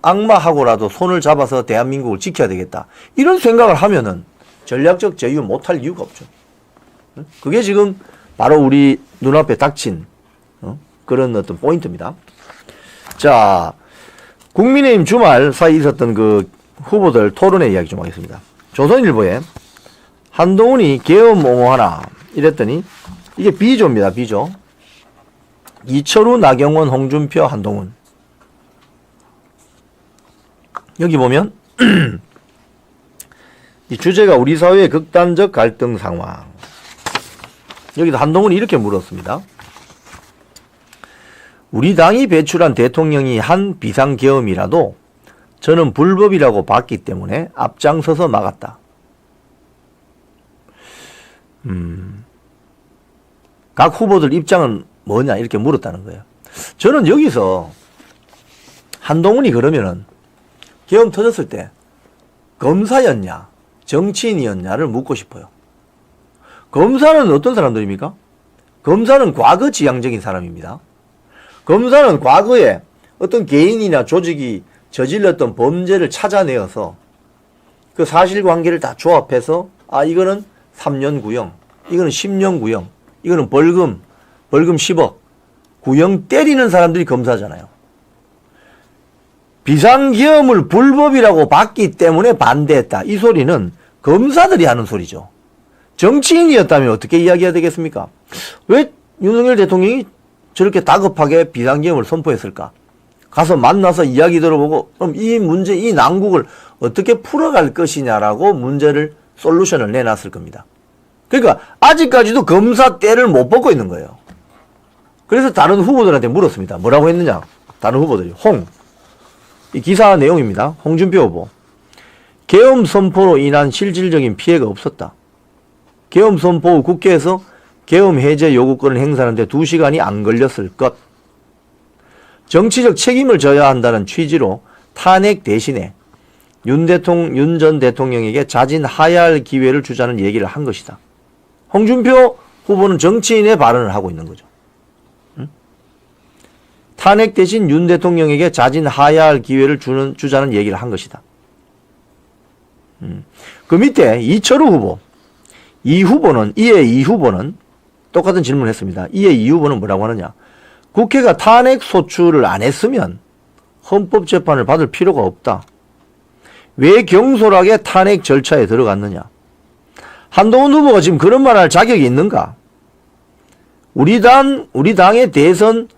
악마하고라도 손을 잡아서 대한민국을 지켜야 되겠다. 이런 생각을 하면은 전략적 제휴 못할 이유가 없죠. 그게 지금 바로 우리 눈앞에 닥친 그런 어떤 포인트입니다. 자, 국민의힘 주말 사이 있었던 그 후보들 토론회 이야기 좀 하겠습니다. 조선일보에 한동훈이 계엄 옹호하나 이랬더니 이게 비조입니다. 비조. 이철우, 나경원, 홍준표, 한동훈. 여기 보면 이 주제가 우리 사회의 극단적 갈등 상황. 여기도 한동훈이 이렇게 물었습니다. 우리 당이 배출한 대통령이 한 비상계엄이라도 저는 불법이라고 봤기 때문에 앞장서서 막았다. 각 후보들 입장은 뭐냐 이렇게 물었다는 거예요. 저는 여기서 한동훈이 그러면은 계엄 터졌을 때 검사였냐 정치인이었냐를 묻고 싶어요. 검사는 어떤 사람들입니까? 검사는 과거 지향적인 사람입니다. 검사는 과거에 어떤 개인이나 조직이 저질렀던 범죄를 찾아내어서 그 사실관계를 다 조합해서 이거는 3년 구형, 이거는 10년 구형, 이거는 벌금 10억, 구형 때리는 사람들이 검사잖아요. 비상계엄을 불법이라고 봤기 때문에 반대했다. 이 소리는 검사들이 하는 소리죠. 정치인이었다면 어떻게 이야기해야 되겠습니까? 왜 윤석열 대통령이 저렇게 다급하게 비상계엄을 선포했을까? 가서 만나서 이야기 들어보고 그럼 이 문제, 이 난국을 어떻게 풀어갈 것이냐라고 문제를, 솔루션을 내놨을 겁니다. 그러니까 아직까지도 검사 때를 못 벗고 있는 거예요. 그래서 다른 후보들한테 물었습니다. 뭐라고 했느냐? 다른 후보들이. 이 기사 내용입니다. 홍준표 후보. 계엄 선포로 인한 실질적인 피해가 없었다. 계엄 선포 후 국회에서 계엄 해제 요구권을 행사하는데 2시간이 안 걸렸을 것. 정치적 책임을 져야 한다는 취지로 탄핵 대신에 윤 전 대통령에게 자진하야 할 기회를 주자는 얘기를 한 것이다. 홍준표 후보는 정치인의 발언을 하고 있는 거죠. 탄핵 대신 윤 대통령에게 자진하야 할 기회를 주자는 얘기를 한 것이다. 그 밑에 이철우 후보. 이 후보는 똑같은 질문을 했습니다. 이에 이 후보는 뭐라고 하느냐. 국회가 탄핵 소추를 안 했으면 헌법재판을 받을 필요가 없다. 왜 경솔하게 탄핵 절차에 들어갔느냐. 한동훈 후보가 지금 그런 말 할 자격이 있는가? 우리 당의 대선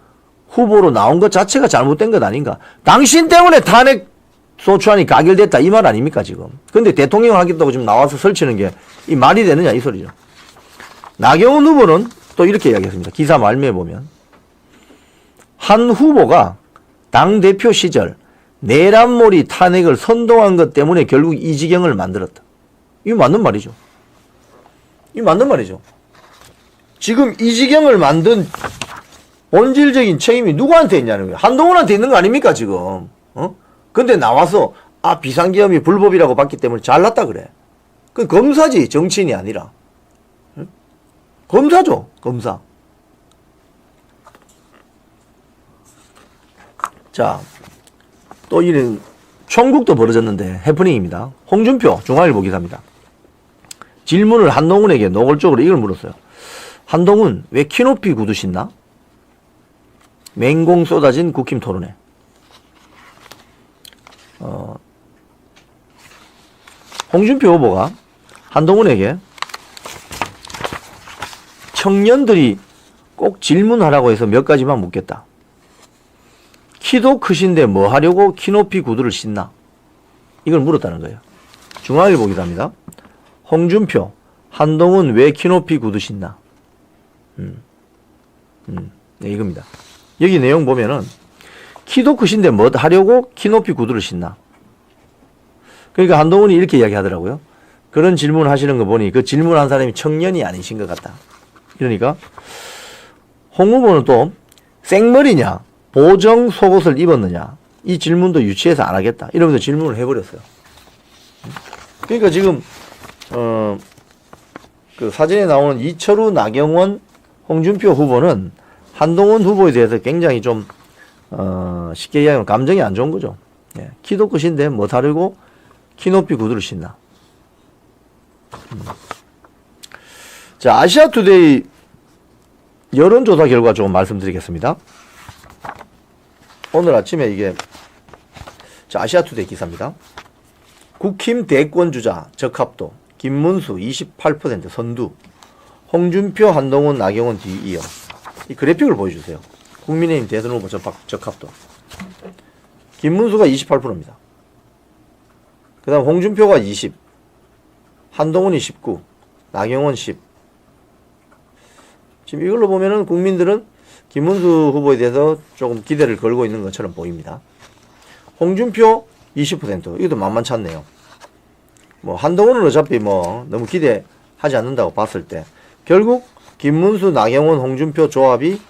후보로 나온 것 자체가 잘못된 것 아닌가? 당신 때문에 탄핵 소추안이 가결됐다 이 말 아닙니까 지금? 근데 대통령 하겠다고 지금 나와서 설치는 게 이 말이 되느냐 이 소리죠. 나경원 후보는 또 이렇게 이야기했습니다. 기사 말미에 보면 한 후보가 당대표 시절 내란몰이 탄핵을 선동한 것 때문에 결국 이 지경을 만들었다. 이거 맞는 말이죠. 이거 맞는 말이죠. 지금 이 지경을 만든 본질적인 책임이 누구한테 있냐는 거예요. 한동훈한테 있는 거 아닙니까 지금. 근데 나와서 비상계엄이 불법이라고 봤기 때문에 잘났다 그래. 그 검사지 정치인이 아니라. 검사죠. 검사. 자, 또 이런 총국도 벌어졌는데 해프닝입니다. 홍준표 중앙일보 기사입니다. 질문을 한동훈에게 노골적으로 이걸 물었어요. 한동훈 왜 키높이 구두 신나? 맹공 쏟아진 국힘 토론회. 홍준표 후보가 한동훈에게 청년들이 꼭 질문하라고 해서 몇 가지만 묻겠다. 키도 크신데 뭐 하려고 키높이 구두를 신나? 이걸 물었다는 거예요. 중앙일보 기사입니다. 홍준표, 한동훈 왜 키높이 구두 신나? 네, 이겁니다. 여기 내용 보면은 키도 크신데 뭐 하려고 키높이 구두를 신나? 그러니까 한동훈이 이렇게 이야기하더라고요. 그런 질문 하시는 거 보니 그 질문한 사람이 청년이 아니신 것 같다. 그러니까 홍 후보는 또 생머리냐 보정 속옷을 입었느냐 이 질문도 유치해서 안 하겠다. 이러면서 질문을 해버렸어요. 그러니까 지금, 그 사진에 나오는 이철우, 나경원, 홍준표 후보는 한동훈 후보에 대해서 굉장히 좀, 쉽게 이야기하면 감정이 안 좋은 거죠. 예. 키도 끝인데 뭐 다르고 키 높이 구두를 신나. 자, 아시아투데이 여론조사 결과 조금 말씀드리겠습니다. 오늘 아침에 이게 아시아투데이 기사입니다. 국힘 대권주자 적합도 김문수 28% 선두, 홍준표, 한동훈, 나경원 뒤이어. 이 그래픽을 보여주세요. 국민의힘 대선 후보 적합도. 김문수가 28%입니다. 그 다음 홍준표가 20, 한동훈이 19, 나경원 10. 지금 이걸로 보면은 국민들은 김문수 후보에 대해서 조금 기대를 걸고 있는 것처럼 보입니다. 홍준표 20%. 이것도 만만치 않네요. 뭐 한동훈은 어차피 뭐 너무 기대하지 않는다고 봤을 때 결국 김문수, 나경원, 홍준표 조합이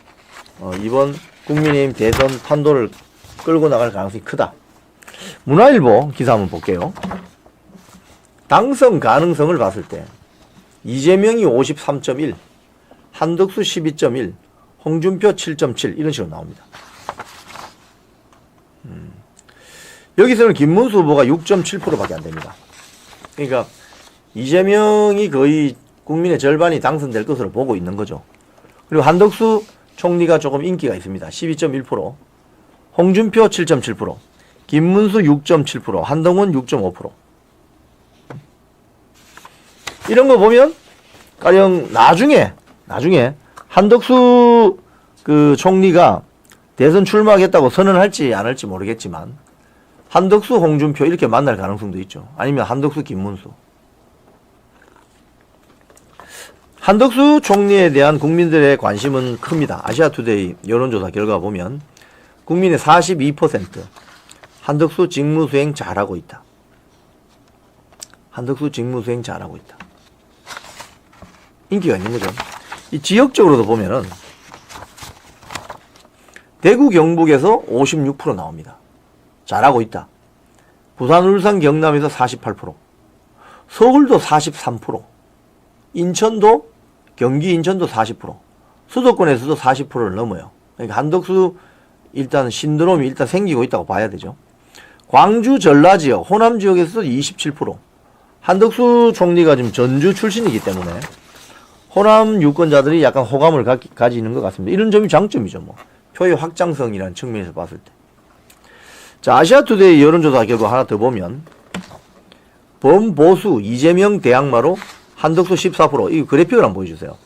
이번 국민의힘 대선 판도를 끌고 나갈 가능성이 크다. 문화일보 기사 한번 볼게요. 당선 가능성을 봤을 때 이재명이 53.1, 한덕수 12.1, 홍준표 7.7 이런 식으로 나옵니다. 여기서는 김문수 후보가 6.7%밖에 안 됩니다. 그러니까 이재명이 거의 국민의 절반이 당선될 것으로 보고 있는 거죠. 그리고 한덕수 총리가 조금 인기가 있습니다. 12.1%, 홍준표 7.7%, 김문수 6.7%, 한동훈 6.5%. 이런 거 보면 가령 나중에 한덕수 그 총리가 대선 출마하겠다고 선언할지 안 할지 모르겠지만 한덕수, 홍준표 이렇게 만날 가능성도 있죠. 아니면 한덕수, 김문수. 한덕수 총리에 대한 국민들의 관심은 큽니다. 아시아투데이 여론조사 결과 보면 국민의 42% 한덕수 직무수행 잘하고 있다. 한덕수 직무수행 잘하고 있다. 인기가 있는 거죠. 이 지역적으로도 보면은 대구 경북에서 56% 나옵니다. 잘하고 있다. 부산, 울산, 경남에서 48%, 서울도 43%, 인천도, 경기 인천도 40%, 수도권에서도 40%를 넘어요. 그러니까 한덕수 일단 신드롬이 일단 생기고 있다고 봐야 되죠. 광주, 전라 지역, 호남 지역에서도 27%. 한덕수 총리가 지금 전주 출신이기 때문에 호남 유권자들이 약간 호감을 가지는 것 같습니다. 이런 점이 장점이죠. 뭐 표의 확장성이라는 측면에서 봤을 때. 자, 아시아투데이 여론조사 결과 하나 더 보면 범보수 이재명 대항마로 한덕수 14%. 이 그래픽을 한번 보여주세요.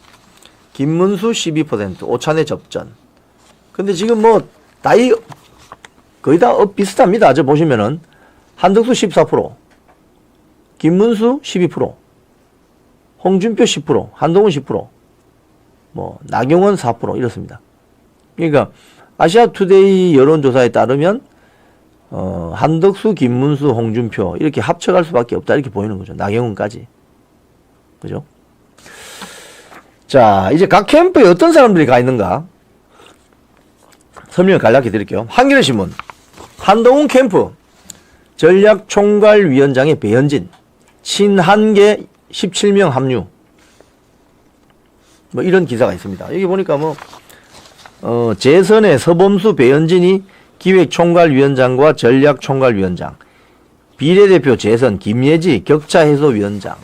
김문수 12%, 오찬의 접전. 근데 지금 뭐 거의 다 비슷합니다. 저 보시면은 한덕수 14%, 김문수 12%, 홍준표 10%, 한동훈 10%, 뭐 나경원 4% 이렇습니다. 그러니까 아시아투데이 여론조사에 따르면 한덕수, 김문수, 홍준표 이렇게 합쳐갈 수밖에 없다 이렇게 보이는 거죠. 나경원까지. 그죠? 자, 이제 각 캠프에 어떤 사람들이 가 있는가 설명을 간략히 드릴게요. 한겨레 신문 한동훈 캠프 전략총괄위원장의 배현진, 친한계 17명 합류. 뭐 이런 기사가 있습니다. 여기 보니까 뭐 재선의 서범수, 배현진이 기획총괄위원장과 전략총괄위원장, 비례대표 재선 김예지 격차해소위원장,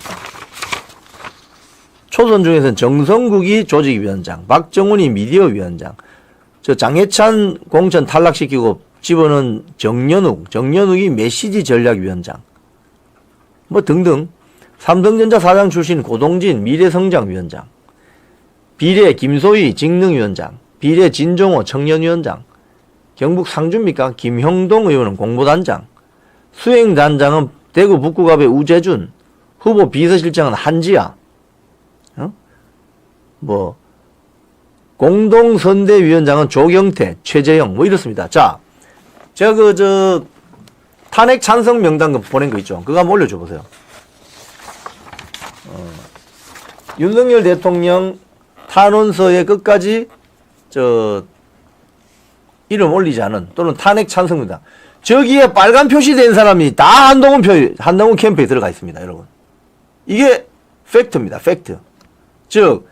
초선 중에서는 정성국이 조직위원장, 박정훈이 미디어위원장, 장해찬 공천 탈락시키고 집어넣은 정연욱이 메시지 전략위원장, 뭐 등등. 삼성전자 사장 출신 고동진 미래성장위원장, 비례 김소희 직능위원장, 비례 진종호 청년위원장, 경북 상주입니까? 김형동 의원은 공보단장, 수행단장은 대구 북구갑의 우재준, 후보 비서실장은 한지아, 뭐 공동선대위원장은 조경태, 최재형 뭐 이렇습니다. 자, 제가 탄핵 찬성 명단 보낸 거 있죠? 그거 한번 올려줘 보세요. 윤석열 대통령 탄원서에 끝까지 이름 올리지 않은 또는 탄핵 찬성 명단. 저기에 빨간 표시된 사람이 다 한동훈 캠프에 들어가 있습니다, 여러분. 이게 팩트입니다, 팩트. 즉,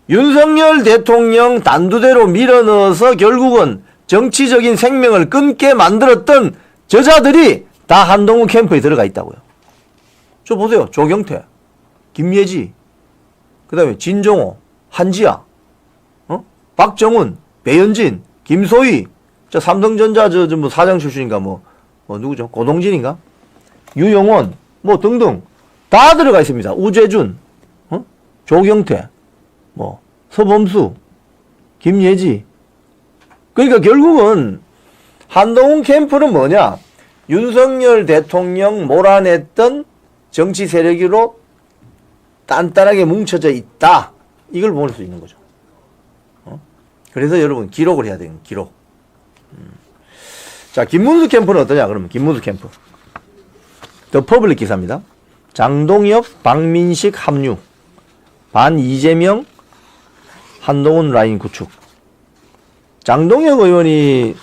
윤석열 대통령 단두대로 밀어넣어서 결국은 정치적인 생명을 끊게 만들었던 저자들이 다 한동훈 캠프에 들어가 있다고요. 저 보세요. 조경태, 김예지, 그 다음에 진정호, 한지아, 박정훈, 배현진, 김소희, 저 삼성전자 뭐 사장 출신인가 누구죠? 고동진인가? 유영원, 뭐 등등 다 들어가 있습니다. 우재준, 조경태, 서범수, 김예지. 그러니까 결국은 한동훈 캠프는 뭐냐? 윤석열 대통령 몰아냈던 정치 세력으로 단단하게 뭉쳐져 있다. 이걸 볼 수 있는 거죠. 그래서 여러분 기록을 해야 돼요. 기록. 자, 김문수 캠프는 어떠냐? 그러면 김문수 캠프. 더 퍼블릭 기사입니다. 장동혁, 박민식 합류. 반 이재명, 한동훈 라인 구축. 장동혁 의원이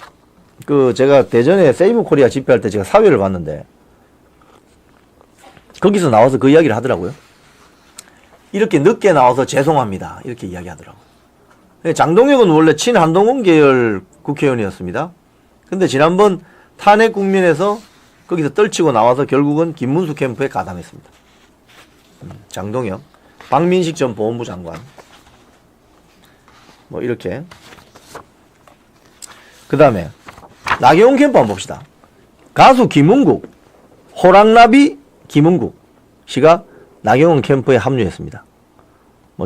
제가 대전에 세이브 코리아 집회할 때 제가 사회를 봤는데 거기서 나와서 그 이야기를 하더라고요. 이렇게 늦게 나와서 죄송합니다. 이렇게 이야기하더라고요. 장동혁은 원래 친한동훈 계열 국회의원이었습니다. 근데 지난번 탄핵 국면에서 거기서 떨치고 나와서 결국은 김문수 캠프에 가담했습니다. 장동혁, 박민식 전 보훈부 장관, 이렇게. 그 다음에 나경원 캠프 한번 봅시다. 가수 김은국, 호랑나비 김은국 씨가 나경원 캠프에 합류했습니다.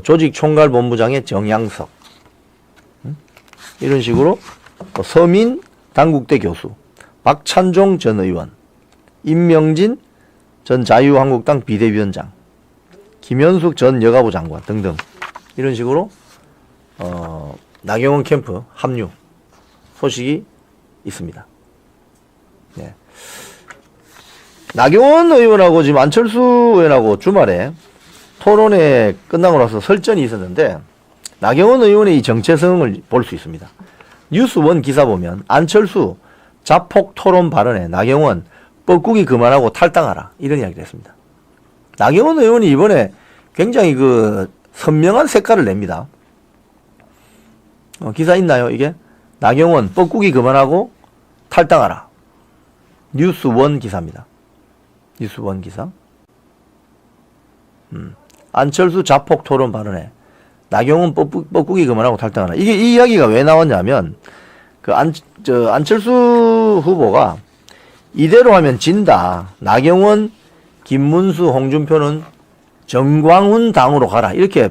조직총괄본부장의 정양석, 이런 식으로 서민 당국대 교수, 박찬종 전 의원, 임명진 전 자유한국당 비대위원장, 김현숙 전 여가부 장관 등등 이런 식으로 나경원 캠프 합류 소식이 있습니다. 네. 나경원 의원하고 지금 안철수 의원하고 주말에 토론회 끝나고 나서 설전이 있었는데 나경원 의원의 이 정체성을 볼 수 있습니다. 뉴스원 기사 보면 안철수 자폭 토론 발언에 나경원 뻐꾸기 그만하고 탈당하라 이런 이야기를 했습니다. 나경원 의원이 이번에 굉장히 선명한 색깔을 냅니다. 기사 있나요 이게? 나경원 뻐꾸기 그만하고 탈당하라. 뉴스원 기사입니다. 뉴스원 기사. 안철수 자폭 토론 발언에 나경원 뻐꾸기 그만하고 탈당하라. 이 이야기가 왜 나왔냐면 안철수 후보가 이대로 하면 진다. 나경원, 김문수, 홍준표는 정광훈 당으로 가라. 이렇게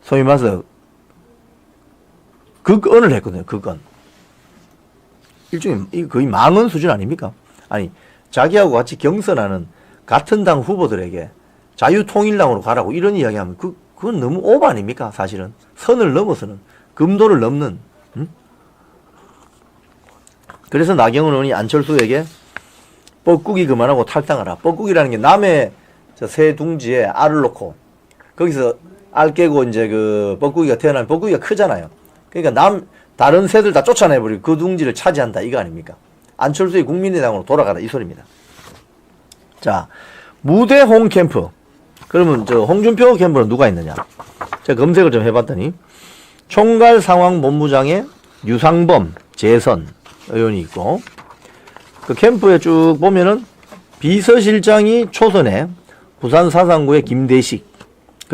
소위 말해서 극언을 했거든요. 극언. 일종의 거의 망언 수준 아닙니까? 아니 자기하고 같이 경선하는 같은 당 후보들에게 자유통일당으로 가라고 이런 이야기하면 그건 너무 오버 아닙니까? 사실은 선을 넘어서는 금도를 넘는. 그래서 나경원 의원이 안철수에게 뻐꾸기 그만하고 탈당하라. 뻐꾸기라는 게 남의 새 둥지에 알을 놓고 거기서 알 깨고 이제 뻐꾸기가 태어나면 뻐꾸기가 크잖아요. 그러니까 다른 새들 다 쫓아내버리고 그 둥지를 차지한다 이거 아닙니까? 안철수의 국민의당으로 돌아가라 이 소리입니다. 자, 무대홍 캠프. 그러면 홍준표 캠프는 누가 있느냐? 제가 검색을 좀 해봤더니 총괄상황본부장에 유상범, 재선 의원이 있고 그 캠프에 쭉 보면은 비서실장이 초선에 부산 사상구의 김대식,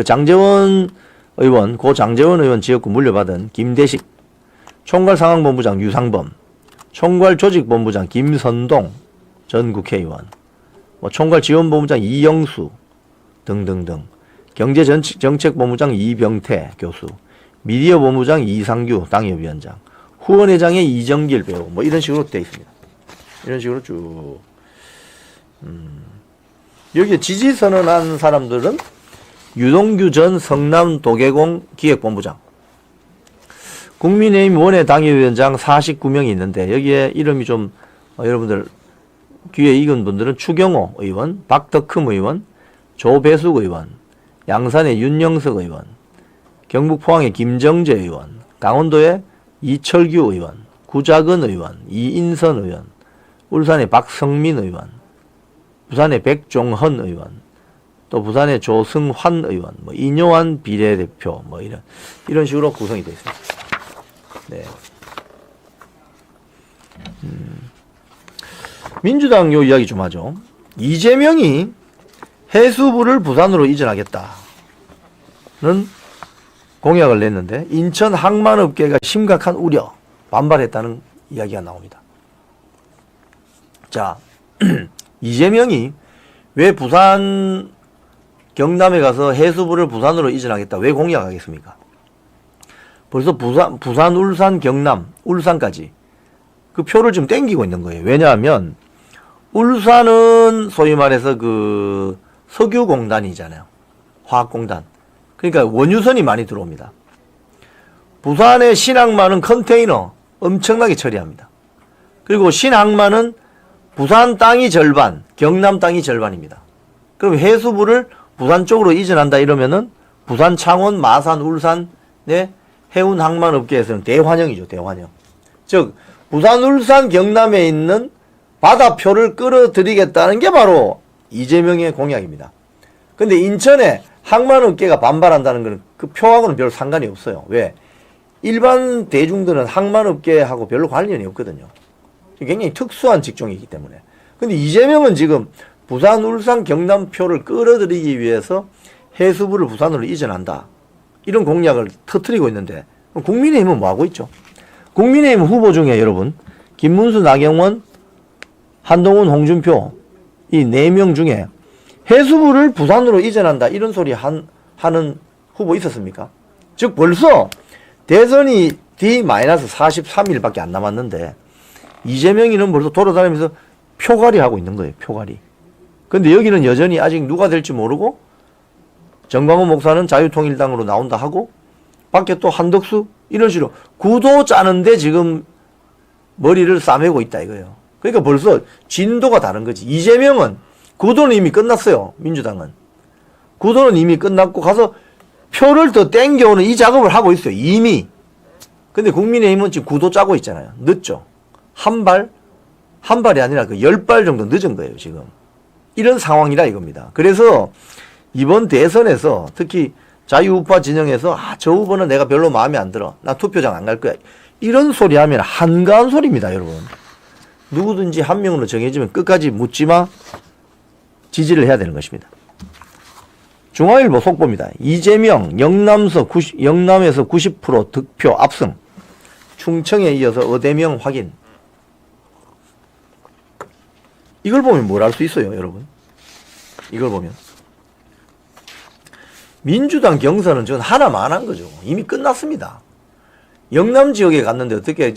장재원 의원, 고 장재원 의원 지역구 물려받은 김대식, 총괄상황본부장 유상범, 총괄조직본부장 김선동 전 국회의원, 총괄지원본부장 이영수 등등등, 경제정책본부장 이병태 교수, 미디어본부장 이상규 당협위원장, 후원회장의 이정길 배우, 이런 식으로 되어 있습니다. 이런 식으로 쭉. 여기에 지지선언한 사람들은 유동규 전 성남도계공 기획본부장, 국민의힘 원외 당협위원장 49명이 있는데 여기에 이름이 좀 여러분들 귀에 익은 분들은 추경호 의원, 박덕흠 의원, 조배숙 의원, 양산의 윤영석 의원, 경북 포항의 김정재 의원, 강원도의 이철규 의원, 구자근 의원, 이인선 의원, 울산의 박성민 의원, 부산의 백종헌 의원, 또 부산의 조승환 의원, 뭐 이뇨한 비례대표, 뭐 이런 식으로 구성이 되어 있습니다. 네. 민주당 요 이야기 좀 하죠. 이재명이 해수부를 부산으로 이전하겠다는 공약을 냈는데 인천 항만업계가 심각한 우려, 반발했다는 이야기가 나옵니다. 자, 이재명이 왜 부산 경남에 가서 해수부를 부산으로 이전하겠다 왜 공약하겠습니까? 벌써 부산, 울산, 경남, 울산까지 그 표를 지금 땡기고 있는 거예요. 왜냐하면 울산은 소위 말해서 그 석유공단이잖아요. 화학공단. 그러니까 원유선이 많이 들어옵니다. 부산의 신항만은 컨테이너 엄청나게 처리합니다. 그리고 신항만은 부산 땅이 절반, 경남 땅이 절반입니다. 그럼 해수부를 부산 쪽으로 이전한다 이러면은 부산, 창원, 마산, 울산의 해운 항만 업계에서는 대환영이죠, 대환영. 즉, 부산, 울산, 경남에 있는 바다표를 끌어들이겠다는 게 바로 이재명의 공약입니다. 근데 인천에 항만 업계가 반발한다는 것은 그 표하고는 별 상관이 없어요. 왜? 일반 대중들은 항만 업계하고 별로 관련이 없거든요. 굉장히 특수한 직종이기 때문에. 근데 이재명은 지금 부산, 울산, 경남 표를 끌어들이기 위해서 해수부를 부산으로 이전한다. 이런 공약을 터뜨리고 있는데 국민의힘은 뭐 하고 있죠? 국민의힘 후보 중에 여러분 김문수, 나경원, 한동훈, 홍준표 이 4명 중에 해수부를 부산으로 이전한다 이런 소리 하는 후보 있었습니까? 즉 벌써 대선이 D-43일밖에 안 남았는데 이재명이는 벌써 돌아다니면서 표갈이 하고 있는 거예요. 표갈이. 근데 여기는 여전히 아직 누가 될지 모르고 정광훈 목사는 자유통일당으로 나온다 하고 밖에 또 한덕수 이런 식으로 구도 짜는데 지금 머리를 싸매고 있다 이거예요. 그러니까 벌써 진도가 다른 거지. 이재명은 구도는 이미 끝났어요. 민주당은. 구도는 이미 끝났고 가서 표를 더 땡겨오는 이 작업을 하고 있어요. 이미. 근데 국민의힘은 지금 구도 짜고 있잖아요. 늦죠. 한 발이 아니라 그 10발 정도 늦은 거예요, 지금. 이런 상황이라 이겁니다. 그래서 이번 대선에서 특히 자유우파 진영에서 저 후보는 내가 별로 마음에 안 들어. 나 투표장 안 갈 거야. 이런 소리 하면 한가한 소리입니다, 여러분. 누구든지 한 명으로 정해지면 끝까지 묻지마 지지를 해야 되는 것입니다. 중앙일보 속보입니다. 이재명 영남에서 90% 득표 압승. 충청에 이어서 어대명 확인. 이걸 보면 뭘 알 수 있어요, 여러분? 이걸 보면. 민주당 경선은 전 하나만 한 거죠. 이미 끝났습니다. 영남 지역에 갔는데 어떻게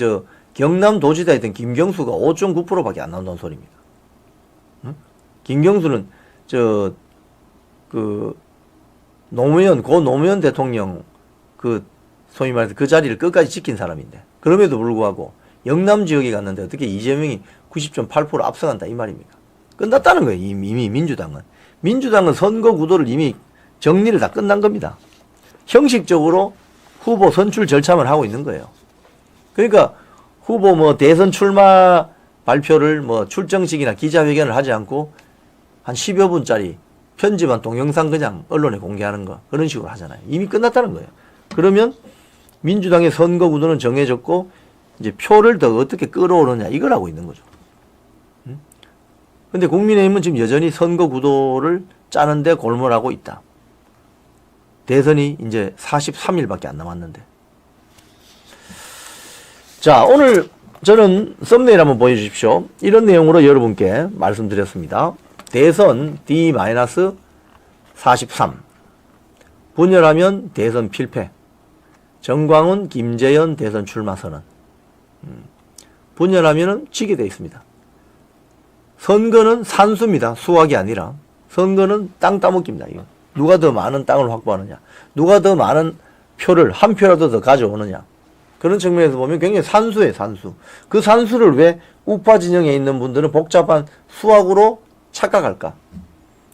경남 도지사에 있던 김경수가 5.9%밖에 안 나온다는 소리입니다. 응? 김경수는 노무현 대통령 소위 말해서 그 자리를 끝까지 지킨 사람인데 그럼에도 불구하고 영남 지역에 갔는데 어떻게 이재명이 90.8% 앞서간다 이 말입니까? 끝났다는 거예요. 이미 민주당은. 민주당은 선거 구도를 이미 정리를 다 끝난 겁니다. 형식적으로 후보 선출 절차만 하고 있는 거예요. 그러니까 후보 대선 출마 발표를 출정식이나 기자회견을 하지 않고 한 10여 분짜리 편집한 동영상 그냥 언론에 공개하는 거 그런 식으로 하잖아요. 이미 끝났다는 거예요. 그러면 민주당의 선거 구도는 정해졌고 이제 표를 더 어떻게 끌어오느냐 이걸 하고 있는 거죠. 근데 국민의힘은 지금 여전히 선거 구도를 짜는데 골몰하고 있다. 대선이 이제 43일밖에 안 남았는데. 자, 오늘 저는 썸네일 한번 보여주십시오. 이런 내용으로 여러분께 말씀드렸습니다. 대선 D-43. 분열하면 대선 필패. 정광훈, 김재현 대선 출마 선언. 분열하면은 지게 되어 있습니다. 선거는 산수입니다. 수학이 아니라. 선거는 땅 따먹기입니다. 이거. 누가 더 많은 땅을 확보하느냐. 누가 더 많은 표를 한 표라도 더 가져오느냐. 그런 측면에서 보면 굉장히 산수예요. 산수. 그 산수를 왜 우파 진영에 있는 분들은 복잡한 수학으로 착각할까.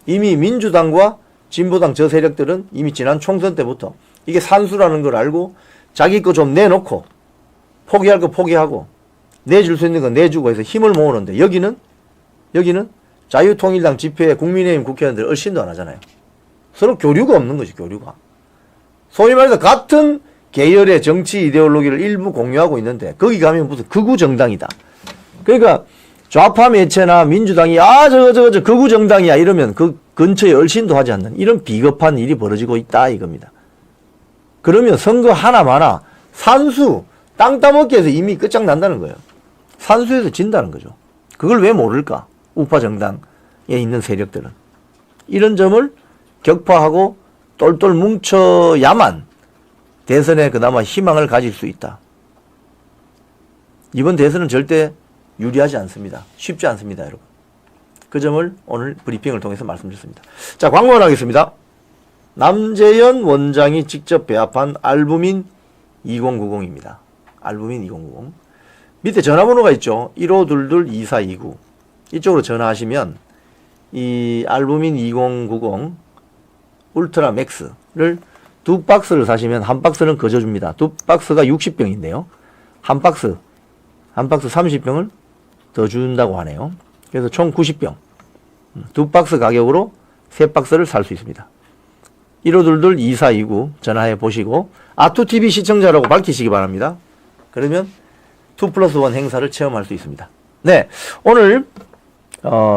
이미 민주당과 진보당 저 세력들은 이미 지난 총선 때부터 이게 산수라는 걸 알고 자기 거 좀 내놓고 포기할 거 포기하고 내줄 수 있는 건 내주고 해서 힘을 모으는데 여기는 자유통일당 집회에 국민의힘 국회의원들 얼씬도 안 하잖아요. 서로 교류가 없는 거지, 교류가. 소위 말해서 같은 계열의 정치 이데올로기를 일부 공유하고 있는데 거기 가면 무슨 극우 정당이다. 그러니까 좌파 매체나 민주당이 저거 극우 정당이야 이러면 그 근처에 얼씬도 하지 않는 이런 비겁한 일이 벌어지고 있다 이겁니다. 그러면 선거 하나마나 산수 땅 따먹기 해서 이미 끝장난다는 거예요. 산수에서 진다는 거죠. 그걸 왜 모를까? 우파 정당에 있는 세력들은. 이런 점을 격파하고 똘똘 뭉쳐야만 대선에 그나마 희망을 가질 수 있다. 이번 대선은 절대 유리하지 않습니다. 쉽지 않습니다, 여러분. 그 점을 오늘 브리핑을 통해서 말씀드렸습니다. 자, 광고를 하겠습니다. 남재현 원장이 직접 배합한 알부민 2090입니다. 알부민 2090. 밑에 전화번호가 있죠. 1522-2429. 이쪽으로 전화하시면 이 알부민 2090 울트라 맥스를 2박스를 사시면 한 박스는 거저줍니다. 2박스가 60병인데요. 한 박스 30병을 더 준다고 하네요. 그래서 총 90병. 2박스 가격으로 3박스를 살 수 있습니다. 1522-2429 전화해 보시고 아투TV 시청자라고 밝히시기 바랍니다. 그러면 2+1 행사를 체험할 수 있습니다. 네, 오늘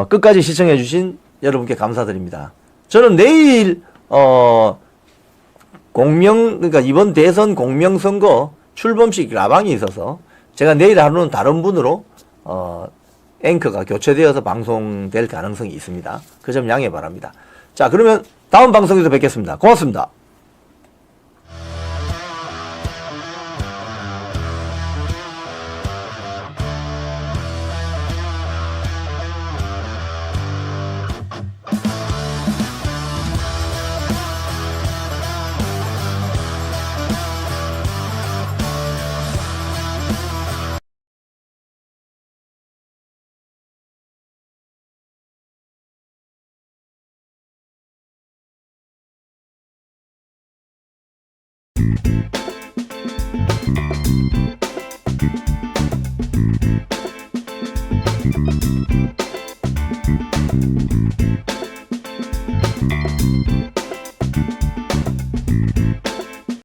끝까지 시청해 주신 여러분께 감사드립니다. 저는 내일 그러니까 이번 대선 공명선거 출범식 라방이 있어서 제가 내일 하루는 다른 분으로 앵커가 교체되어서 방송될 가능성이 있습니다. 그 점 양해 바랍니다. 자, 그러면 다음 방송에서 뵙겠습니다. 고맙습니다.